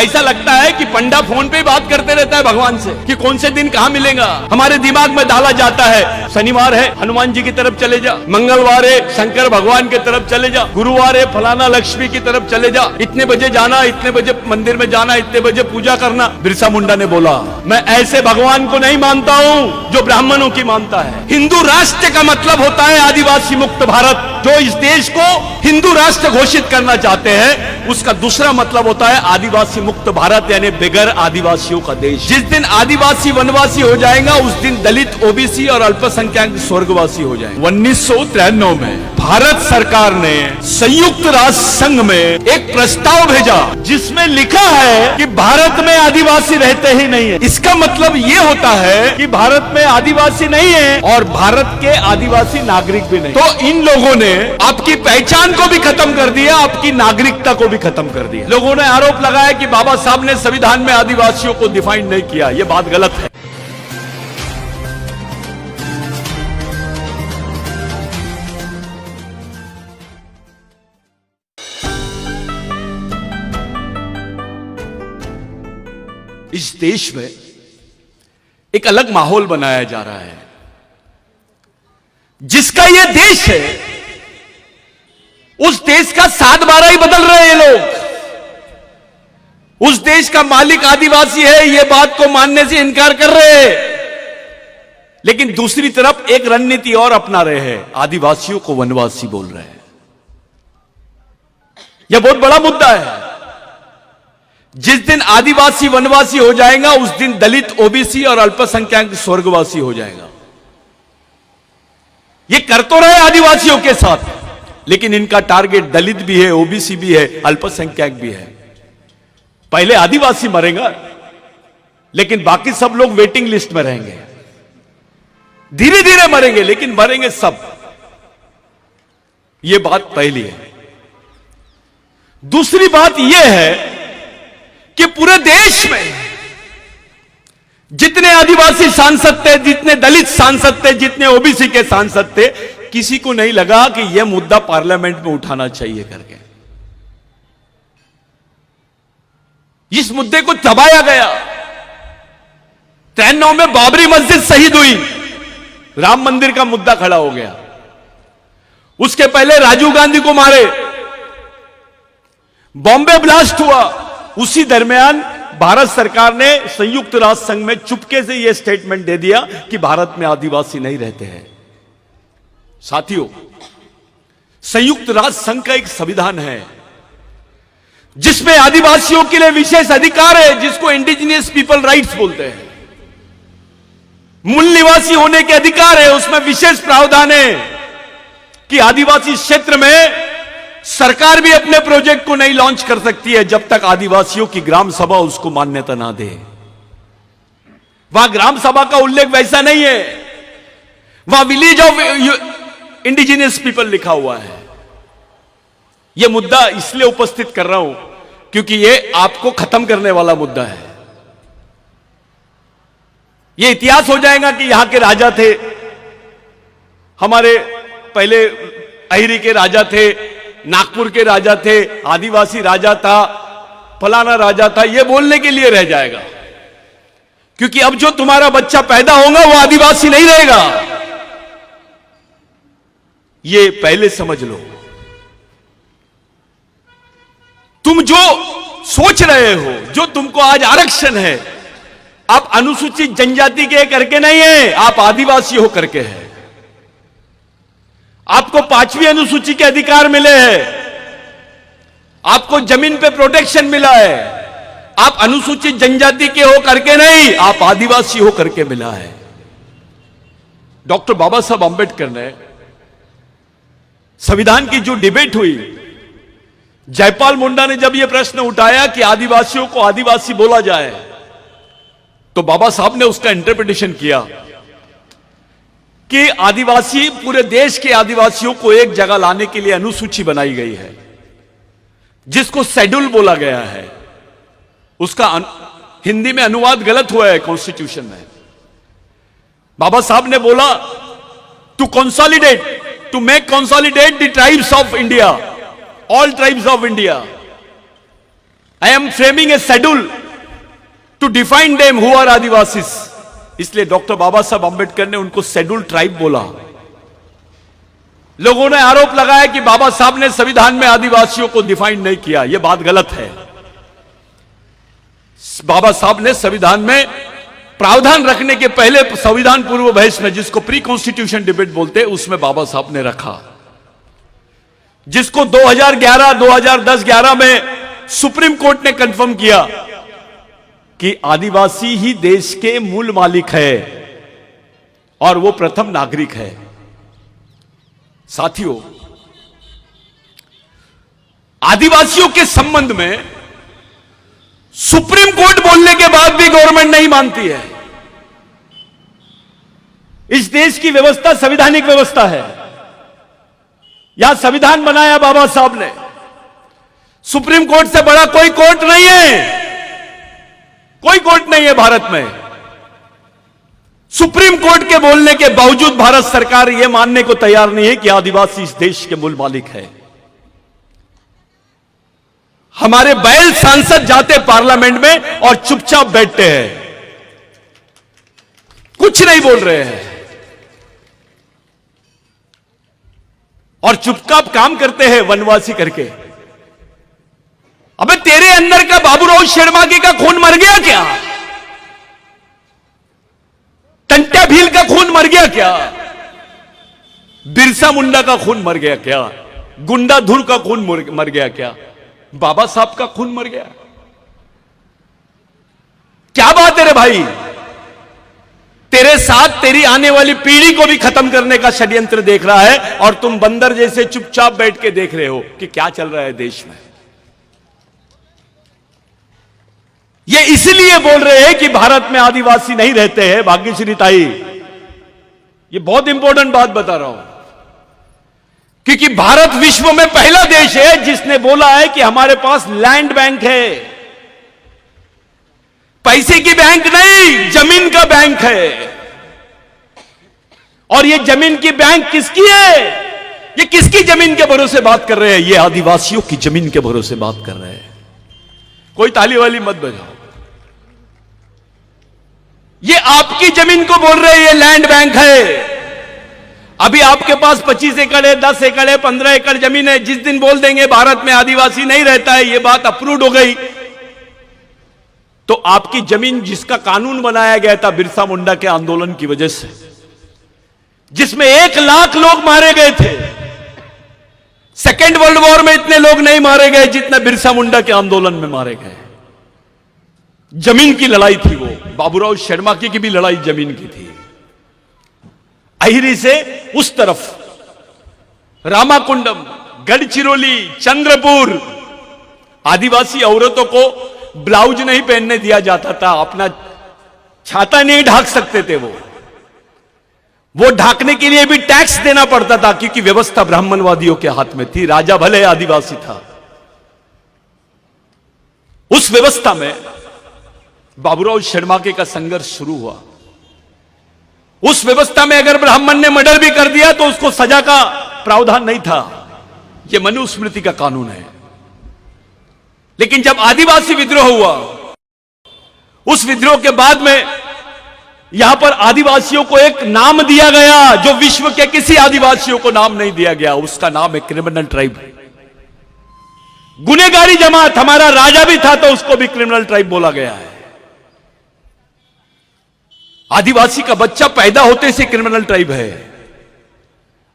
ऐसा लगता है कि पंडा फोन पे बात करते रहता है भगवान से कि कौन से दिन कहाँ मिलेगा। हमारे दिमाग में डाला जाता है शनिवार है हनुमान जी की तरफ चले जा, मंगलवार है शंकर भगवान की तरफ चले जा, गुरुवार है फलाना लक्ष्मी की तरफ चले जा, इतने बजे जाना, इतने बजे मंदिर में जाना, इतने बजे पूजा करना। बिरसा मुंडा ने बोला मैं ऐसे भगवान को नहीं मानता हूँ जो ब्राह्मणों की मानता है। हिंदू राष्ट्र का मतलब होता है आदिवासी मुक्त भारत। जो इस देश को हिंदू राष्ट्र घोषित करना चाहते हैं उसका दूसरा मतलब होता है आदिवासी मुक्त भारत, यानी बगैर आदिवासियों का देश। जिस दिन आदिवासी वनवासी हो जाएगा उस दिन दलित, ओबीसी और अल्पसंख्यक स्वर्गवासी हो जाएंगे। 1993 में भारत सरकार ने संयुक्त राष्ट्र संघ में एक प्रस्ताव भेजा जिसमें लिखा है कि भारत में आदिवासी रहते ही नहीं है। इसका मतलब यह होता है कि भारत में आदिवासी नहीं है और भारत के आदिवासी नागरिक भी नहीं। तो इन लोगों ने आपकी पहचान को भी खत्म कर दिया, आपकी नागरिकता को भी खत्म कर दिया। लोगों ने आरोप लगाया कि बाबा साहब ने संविधान में आदिवासियों को डिफाइन नहीं किया। यह बात गलत है। इस देश में एक अलग माहौल बनाया जा रहा है। जिसका यह देश है उस देश का 7/12 ही बदल रहे हैं लोग। उस देश का मालिक आदिवासी है यह बात को मानने से इनकार कर रहे हैं, लेकिन दूसरी तरफ एक रणनीति और अपना रहे हैं, आदिवासियों को वनवासी बोल रहे हैं। यह बहुत बड़ा मुद्दा है। जिस दिन आदिवासी वनवासी हो जाएगा उस दिन दलित, ओबीसी और अल्पसंख्यक स्वर्गवासी हो जाएगा। ये कर तो रहे आदिवासियों के साथ, लेकिन इनका टारगेट दलित भी है, ओबीसी भी है, अल्पसंख्यक भी है। पहले आदिवासी मरेगा लेकिन बाकी सब लोग वेटिंग लिस्ट में रहेंगे। धीरे धीरे मरेंगे लेकिन मरेंगे सब। यह बात पहली है। दूसरी बात यह है कि पूरे देश में जितने आदिवासी सांसद थे, जितने दलित सांसद थे, जितने ओबीसी के सांसद थे, किसी को नहीं लगा कि यह मुद्दा पार्लियामेंट में उठाना चाहिए करके। इस मुद्दे को दबाया गया। 93 में बाबरी मस्जिद शहीद हुई, राम मंदिर का मुद्दा खड़ा हो गया। उसके पहले राजीव गांधी को मारे, बॉम्बे ब्लास्ट हुआ। उसी दरमियान भारत सरकार ने संयुक्त राष्ट्र संघ में चुपके से यह स्टेटमेंट दे दिया कि भारत में आदिवासी नहीं रहते हैं। साथियों, संयुक्त राष्ट्र संघ का एक संविधान है जिसमें आदिवासियों के लिए विशेष अधिकार है, जिसको इंडिजिनियस पीपल राइट्स बोलते हैं। मूल निवासी होने के अधिकार है, उसमें विशेष प्रावधान है कि आदिवासी क्षेत्र में सरकार भी अपने प्रोजेक्ट को नहीं लॉन्च कर सकती है जब तक आदिवासियों की ग्राम सभा उसको मान्यता ना दे। वहां ग्राम सभा का उल्लेख वैसा नहीं है, वहां विलेज ऑफ इंडिजिनियस पीपल लिखा हुआ है। यह मुद्दा इसलिए उपस्थित कर रहा हूं क्योंकि यह आपको खत्म करने वाला मुद्दा है। यह इतिहास हो जाएगा कि यहां के राजा थे, हमारे पहले अहिरी के राजा थे, नागपुर के राजा थे, आदिवासी राजा था, फलाना राजा था, यह बोलने के लिए रह जाएगा। क्योंकि अब जो तुम्हारा बच्चा पैदा होगा वो आदिवासी नहीं रहेगा। ये पहले समझ लो। तुम जो सोच रहे हो, जो तुमको आज आरक्षण है, आप अनुसूचित जनजाति के करके नहीं है, आप आदिवासी हो करके है। आपको 5वीं अनुसूची के अधिकार मिले हैं, आपको जमीन पे प्रोटेक्शन मिला है, आप अनुसूचित जनजाति के हो करके नहीं, आप आदिवासी हो करके मिला है। डॉक्टर बाबा साहब अंबेडकर ने संविधान की जो डिबेट हुई, जयपाल मुंडा ने जब यह प्रश्न उठाया कि आदिवासियों को आदिवासी बोला जाए, तो बाबा साहब ने उसका इंटरप्रिटेशन किया कि आदिवासी, पूरे देश के आदिवासियों को एक जगह लाने के लिए अनुसूची बनाई गई है जिसको शेड्यूल बोला गया है। उसका हिंदी में अनुवाद गलत हुआ है कॉन्स्टिट्यूशन में। बाबा साहब ने बोला to consolidate, to make consolidate the tribes of India, all tribes of India. I am framing a schedule to define them who are Adivasis. इसलिए डॉक्टर बाबा साहब अंबेडकर ने उनको शेड्यूल ट्राइब बोला। लोगों ने आरोप लगाया कि बाबा साहब ने संविधान में आदिवासियों को डिफाइन नहीं किया। यह बात गलत है। बाबा साहब ने संविधान में प्रावधान रखने के पहले संविधान पूर्व बहस में, जिसको प्री कॉन्स्टिट्यूशन डिबेट बोलते हैं, उसमें बाबा साहब ने रखा, जिसको 2011, 2010, 11 में सुप्रीम कोर्ट ने कंफर्म किया कि आदिवासी ही देश के मूल मालिक है और वो प्रथम नागरिक है। साथियों, आदिवासियों के संबंध में सुप्रीम कोर्ट बोलने के बाद भी गवर्नमेंट नहीं मानती है। इस देश की व्यवस्था संवैधानिक व्यवस्था है। यहां संविधान बनाया बाबा साहब ने। सुप्रीम कोर्ट से बड़ा कोई कोर्ट नहीं है। कोई कोर्ट नहीं है भारत में। सुप्रीम कोर्ट के बोलने के बावजूद भारत सरकार यह मानने को तैयार नहीं है कि आदिवासी इस देश के मूल मालिक है। हमारे बैल सांसद जाते पार्लियामेंट में और चुपचाप बैठते हैं, कुछ नहीं बोल रहे हैं और चुपचाप काम करते हैं वनवासी करके। अबे तेरे अंदर का बाबूराव शर्माके का खून मर गया क्या? टंट्या भील का खून मर गया क्या? बिरसा मुंडा का खून मर गया क्या? गुंडा धुर का खून मर गया क्या? बाबा साहब का खून मर गया। क्या बात है रे भाई? तेरे साथ तेरी आने वाली पीढ़ी को भी खत्म करने का षड्यंत्र देख रहा है और तुम बंदर जैसे चुपचाप बैठ के देख रहे हो कि क्या चल रहा है देश में। ये इसलिए बोल रहे हैं कि भारत में आदिवासी नहीं रहते हैं। भाग्यश्री ताई, ये बहुत इंपॉर्टेंट बात बता रहा हूं, क्योंकि भारत विश्व में पहला देश है जिसने बोला है कि हमारे पास लैंड बैंक है। पैसे की बैंक नहीं, जमीन का बैंक है। और ये जमीन की बैंक किसकी है? ये किसकी जमीन के भरोसे बात कर रहे हैं? ये आदिवासियों की जमीन के भरोसे बात कर रहे हैं। कोई ताली वाली मत बजाओ। ये आपकी जमीन को बोल रहे हैं ये लैंड बैंक है। अभी आपके पास 25 एकड़ है, 10 एकड़ है, 15 एकड़ जमीन है। जिस दिन बोल देंगे भारत में आदिवासी नहीं रहता है, ये बात अप्रूव्ड हो गई, तो आपकी जमीन जिसका कानून बनाया गया था बिरसा मुंडा के आंदोलन की वजह से, जिसमें 1 लाख लोग मारे गए थे, सेकेंड वर्ल्ड वॉर में इतने लोग नहीं मारे गए जितने बिरसा मुंडा के आंदोलन में मारे गए। जमीन की लड़ाई थी वो। बाबूराव शर्माके की भी लड़ाई जमीन की थी। अहिरी से उस तरफ रामाकुंडम, गढ़चिरौली, चंद्रपुर, आदिवासी औरतों को ब्लाउज नहीं पहनने दिया जाता था। अपना छाता नहीं ढाक सकते थे वो ढाकने के लिए भी टैक्स देना पड़ता था, क्योंकि व्यवस्था ब्राह्मणवादियों के हाथ में थी। राजा भले आदिवासी था। उस व्यवस्था में बाबूराव शर्माके का संघर्ष शुरू हुआ। उस व्यवस्था में अगर ब्राह्मण ने मर्डर भी कर दिया तो उसको सजा का प्रावधान नहीं था। यह मनुस्मृति का कानून है। लेकिन जब आदिवासी विद्रोह हुआ, उस विद्रोह के बाद में यहां पर आदिवासियों को एक नाम दिया गया जो विश्व के किसी आदिवासियों को नाम नहीं दिया गया। उसका नाम है क्रिमिनल ट्राइब। गुनेगारी जमात। हमारा राजा भी था तो उसको भी क्रिमिनल ट्राइब बोला गया है। आदिवासी का बच्चा पैदा होते से क्रिमिनल ट्राइब है।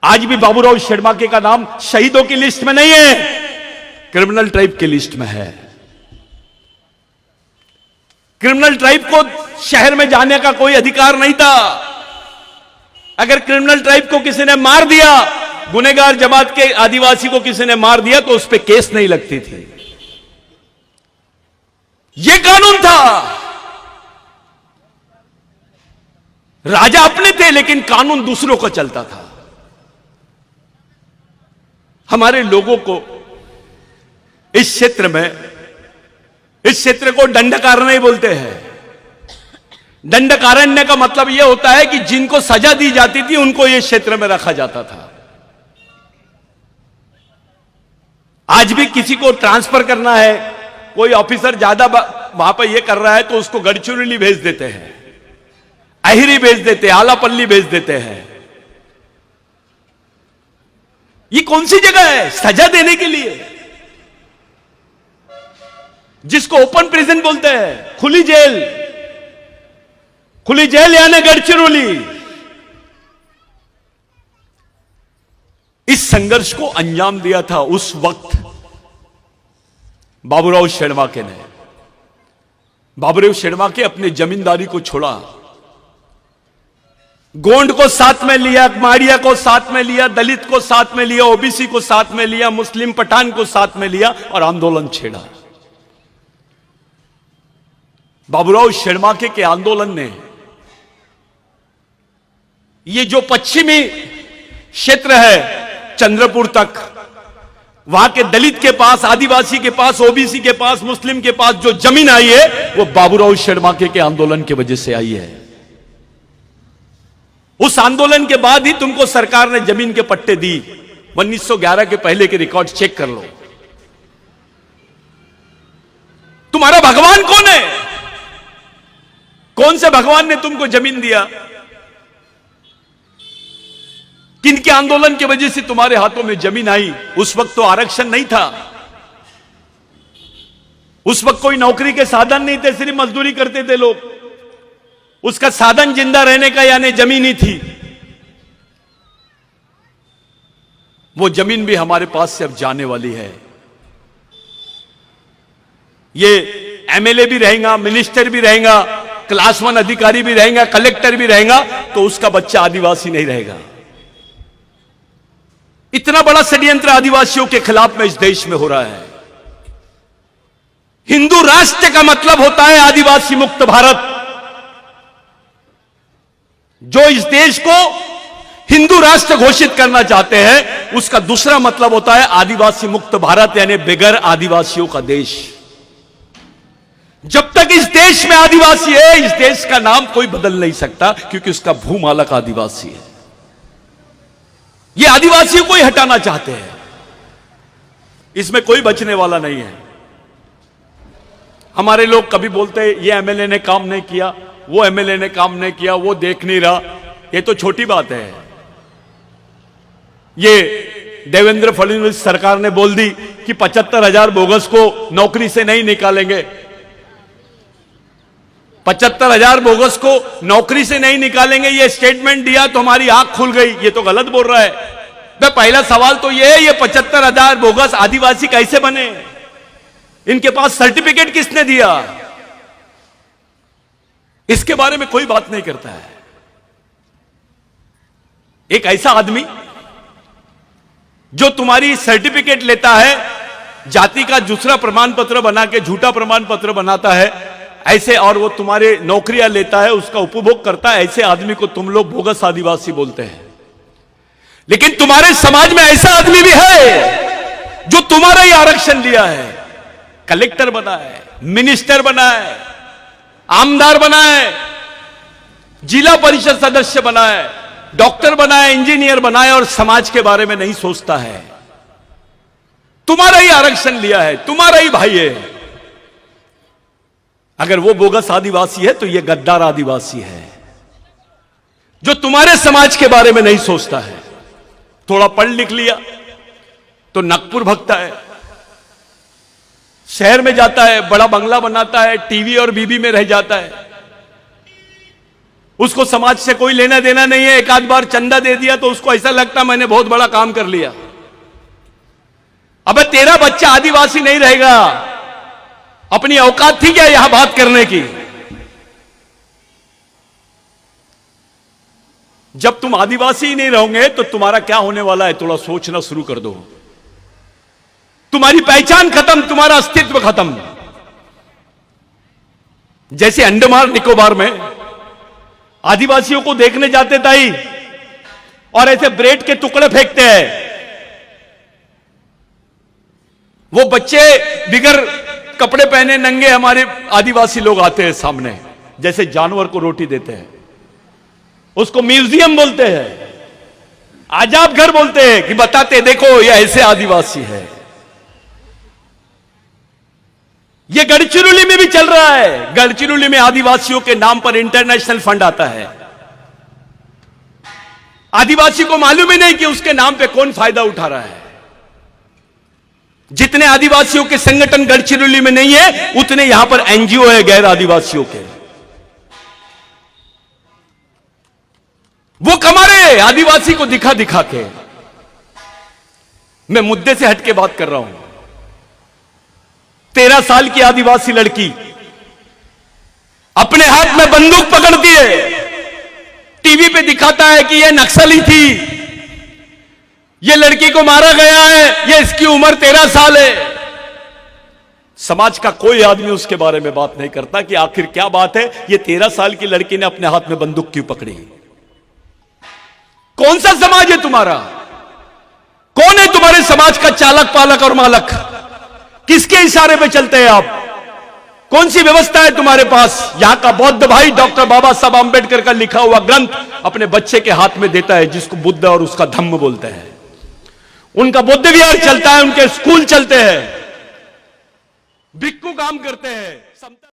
आज भी बाबूराव शर्माके का नाम शहीदों की लिस्ट में नहीं है, क्रिमिनल ट्राइब की लिस्ट में है। क्रिमिनल ट्राइब को शहर में जाने का कोई अधिकार नहीं था। अगर क्रिमिनल ट्राइब को किसी ने मार दिया, गुनेगार जमात के आदिवासी को किसी ने मार दिया, तो उस पर केस नहीं लगती थी। यह कानून था। राजा अपने थे लेकिन कानून दूसरों का चलता था। हमारे लोगों को इस क्षेत्र को दंडकारण्य बोलते हैं। दंडकारण्य का मतलब यह होता है कि जिनको सजा दी जाती थी उनको इस क्षेत्र में रखा जाता था। आज भी किसी को ट्रांसफर करना है कोई ऑफिसर ज्यादा वहां पर ये कर रहा है तो उसको गढ़चिरौली भेज देते हैं, अहिरी भेज देते हैं, आलापल्ली भेज देते हैं। ये कौन सी जगह है सजा देने के लिए, जिसको ओपन प्रिजन बोलते हैं, खुली जेल, खुली जेल यानी गढ़चिरौली। इस संघर्ष को अंजाम दिया था उस वक्त बाबूराव शेड़माके ने। बाबूराव शेड़माके अपने जमींदारी को छोड़ा, गोंड को साथ में लिया, माड़िया को साथ में लिया, दलित को साथ में लिया, ओबीसी को साथ में लिया, मुस्लिम पठान को साथ में लिया और आंदोलन छेड़ा। बाबूराव शेड़माके के आंदोलन ने ये जो पश्चिमी क्षेत्र है चंद्रपुर तक, वहां के दलित के पास, आदिवासी के पास, ओबीसी के पास, मुस्लिम के पास जो जमीन आई है वो बाबूराव शेड़माके के आंदोलन की वजह से आई है। उस आंदोलन के बाद ही तुमको सरकार ने जमीन के पट्टे दी। 1911 के पहले के रिकॉर्ड चेक कर लो। तुम्हारा भगवान कौन है? कौन से भगवान ने तुमको जमीन दिया? किनके आंदोलन की वजह से तुम्हारे हाथों में जमीन आई? उस वक्त तो आरक्षण नहीं था, उस वक्त कोई नौकरी के साधन नहीं थे, सिर्फ मजदूरी करते थे लोग। उसका साधन जिंदा रहने का यानी जमीन ही थी। वो जमीन भी हमारे पास से अब जाने वाली है। ये एमएलए भी रहेगा, मिनिस्टर भी रहेगा, क्लास 1 अधिकारी भी रहेगा, कलेक्टर भी रहेगा, तो उसका बच्चा आदिवासी नहीं रहेगा। इतना बड़ा षड्यंत्र आदिवासियों के खिलाफ में इस देश में हो रहा है। हिंदू राष्ट्र का मतलब होता है आदिवासी मुक्त भारत। जो इस देश को हिंदू राष्ट्र घोषित करना चाहते हैं, उसका दूसरा मतलब होता है आदिवासी मुक्त भारत, यानी बगैर आदिवासियों का देश। जब तक इस देश में आदिवासी है, इस देश का नाम कोई बदल नहीं सकता, क्योंकि उसका भूमालक आदिवासी है। ये आदिवासियों को ही हटाना चाहते हैं, इसमें कोई बचने वाला नहीं है। हमारे लोग कभी बोलते हैं ये एमएलए ने काम नहीं किया, वो एमएलए ने काम नहीं किया, वो देख नहीं रहा। ये तो छोटी बात है। ये देवेंद्र फडणवीस सरकार ने बोल दी कि 75,000 बोगस को नौकरी से नहीं निकालेंगे। 75,000 बोगस को नौकरी से नहीं निकालेंगे, ये स्टेटमेंट दिया तो हमारी आंख खुल गई। ये तो गलत बोल रहा है। तो पहला सवाल तो ये है, ये 75,000 बोगस आदिवासी कैसे बने? इनके पास सर्टिफिकेट किसने दिया? इसके बारे में कोई बात नहीं करता है। एक ऐसा आदमी जो तुम्हारी सर्टिफिकेट लेता है, जाति का दूसरा प्रमाण पत्र बना के झूठा प्रमाण पत्र बनाता है, ऐसे, और वो तुम्हारे नौकरियां लेता है, उसका उपभोग करता है, ऐसे आदमी को तुम लोग बोगस आदिवासी बोलते हैं। लेकिन तुम्हारे समाज में ऐसा आदमी भी है जो तुम्हारा ही आरक्षण लिया है, कलेक्टर बना है, मिनिस्टर बना है, आमदार बना है, जिला परिषद सदस्य बना है, डॉक्टर बना है, इंजीनियर बना है, और समाज के बारे में नहीं सोचता है। तुम्हारा ही आरक्षण लिया है, तुम्हारा ही भाई है। अगर वो बोगस आदिवासी है तो ये गद्दार आदिवासी है, जो तुम्हारे समाज के बारे में नहीं सोचता है। थोड़ा पढ़ लिख लिया तो नागपुर भगता है, शहर में जाता है, बड़ा बंगला बनाता है, टीवी और बीबी में रह जाता है। उसको समाज से कोई लेना देना नहीं है। एक आध बार चंदा दे दिया तो उसको ऐसा लगता मैंने बहुत बड़ा काम कर लिया। अबे तेरा बच्चा आदिवासी नहीं रहेगा। अपनी औकात थी क्या यहां बात करने की? जब तुम आदिवासी ही नहीं रहोगे तो तुम्हारा क्या होने वाला है, थोड़ा सोचना शुरू कर दो। तुम्हारी पहचान खत्म, तुम्हारा अस्तित्व खत्म। जैसे अंडमान निकोबार में आदिवासियों को देखने जाते ताई और ऐसे ब्रेड के टुकड़े फेंकते हैं, वो बच्चे बिगर कपड़े पहने नंगे हमारे आदिवासी लोग आते हैं सामने, जैसे जानवर को रोटी देते हैं। उसको म्यूजियम बोलते हैं, आजाद घर बोलते हैं, कि बताते देखो ये ऐसे आदिवासी है। ये गढ़चिरौली में भी चल रहा है। गढ़चिरौली में आदिवासियों के नाम पर इंटरनेशनल फंड आता है। आदिवासी को मालूम ही नहीं कि उसके नाम पे कौन फायदा उठा रहा है। जितने आदिवासियों के संगठन गढ़चिरौली में नहीं है, उतने यहां पर एनजीओ है गैर आदिवासियों के। वो कमा रहे आदिवासी को दिखा दिखा के। मैं मुद्दे से हटके बात कर रहा हूं। 13 साल की आदिवासी लड़की अपने हाथ में बंदूक पकड़ती है, टीवी पे दिखाता है कि यह नक्सली थी, यह लड़की को मारा गया है, यह इसकी उम्र 13 साल है। समाज का कोई आदमी उसके बारे में बात नहीं करता कि आखिर क्या बात है, यह 13 साल की लड़की ने अपने हाथ में बंदूक क्यों पकड़ी। कौन सा समाज है तुम्हारा? कौन है तुम्हारे समाज का चालक पालक और मालक? किसके इशारे पे चलते हैं आप? कौन सी व्यवस्था है तुम्हारे पास? यहां का बौद्ध भाई डॉक्टर बाबा साहब आंबेडकर का लिखा हुआ ग्रंथ अपने बच्चे के हाथ में देता है, जिसको बुद्ध और उसका धम्म बोलते हैं। उनका बुद्ध विहार चलता है, उनके स्कूल चलते हैं, भिक्खु काम करते हैं।